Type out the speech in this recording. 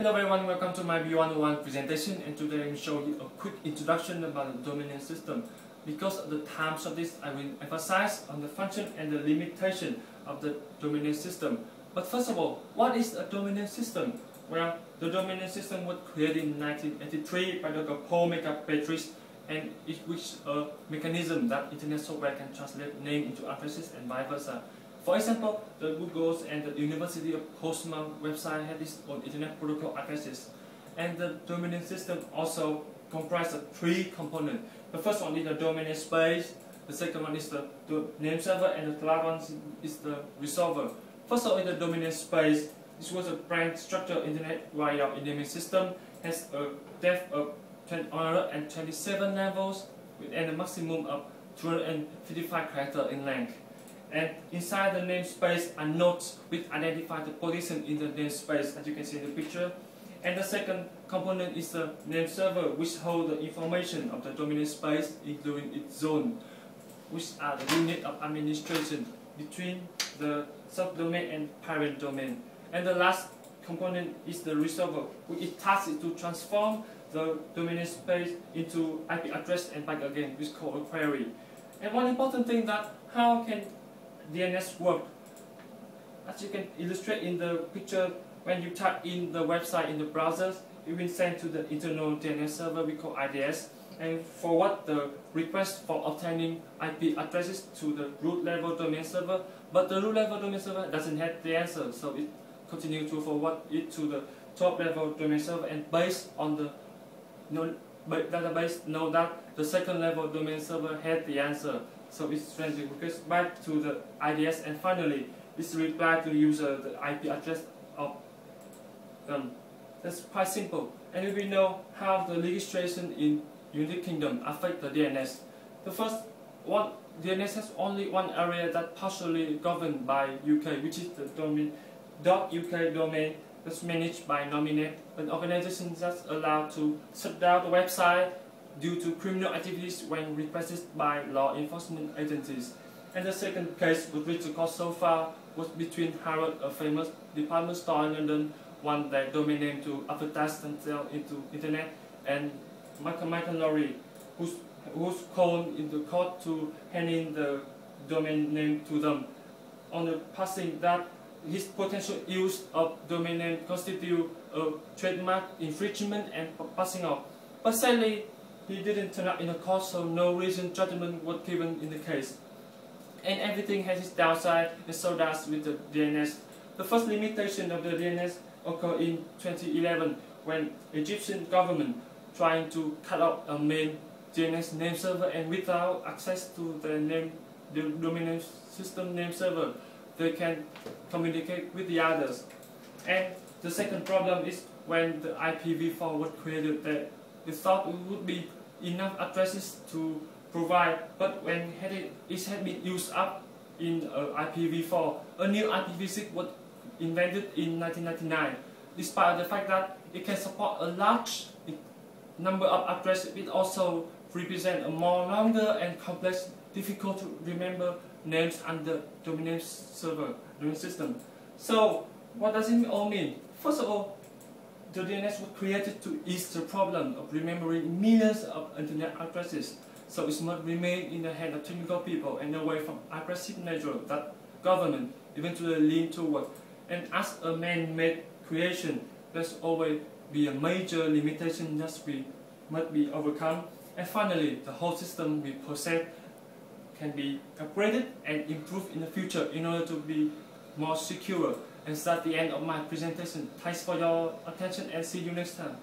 Hello everyone, welcome to my B101 presentation, and today I will show you a quick introduction about the dominant system. Because of the time shortage, I will emphasize on the function and the limitation of the dominant system. But first of all, what is a dominant system? Well, the dominant system was created in 1983 by Dr. Paul McPatrice, and it was a mechanism that internet software can translate name into addresses and vice versa. For example, the Google's and the University of Portsmouth website had its own internet protocol addresses. And the dominant system also comprises of three components. The first one is the domain space, the second one is the name server, and the third one is the resolver. First of all, in the domain space, this was a branch structured internet wire naming system, has a depth of 127 levels and a maximum of 255 characters in length. And inside the namespace are nodes which identify the position in the namespace, as you can see in the picture. And the second component is the name server, which holds the information of the dominant space, including its zone, which are the unit of administration between the subdomain and parent domain. And the last component is the resolver, which is tasked to transform the dominant space into IP address and back again, which is called a query. And one important thing that how can DNS work? As you can illustrate in the picture, when you type in the website in the browsers, it will send to the internal DNS server we call IDS, and forward the request for obtaining IP addresses to the root level domain server. But the root level domain server doesn't have the answer, so it continues to forward it to the top level domain server, and based on the database know that the second level domain server had the answer. So it sends the request back to the IDS, and finally it's reply to the user the IP address of them. That's quite simple. And we know how the legislation in United Kingdom affect the DNS. The first one, DNS has only one area that partially governed by UK, which is the domain .uk domain that's managed by Nominet, an organization that's allowed to shut down the website due to criminal activities when requested by law enforcement agencies. And the second case which reached the court so far was between Harrods, a famous department store in London, one that domain name to advertise themselves into internet, and Michael Lowry, who's called in the court to hand in the domain name to them on the passing that his potential use of domain name constitute a trademark infringement and passing off. But sadly, he didn't turn up in the court, so no reasoned judgment was given in the case. And everything has its downside, and so does with the DNS. The first limitation of the DNS occurred in 2011 when Egyptian government trying to cut out a main DNS name server, and without access to the domain system name server, they can communicate with the others. And the second problem is when the IPv4 was created, that they thought it would be enough addresses to provide, but when it had been used up in IPv4, a new IPv6 was invented in 1999. Despite the fact that it can support a large number of addresses, it also represents a more longer and complex, difficult to remember names under domain server, domain system. So what does it all mean? First of all, the DNS was created to ease the problem of remembering millions of internet addresses, so it must remain in the hands of technical people and away from aggressive nature that government eventually lean toward. And as a man-made creation, there's always be a major limitation that must be overcome. And finally, the whole system we possess can be upgraded and improved in the future in order to be more secure. And that's the end of my presentation. Thanks for your attention, and see you next time.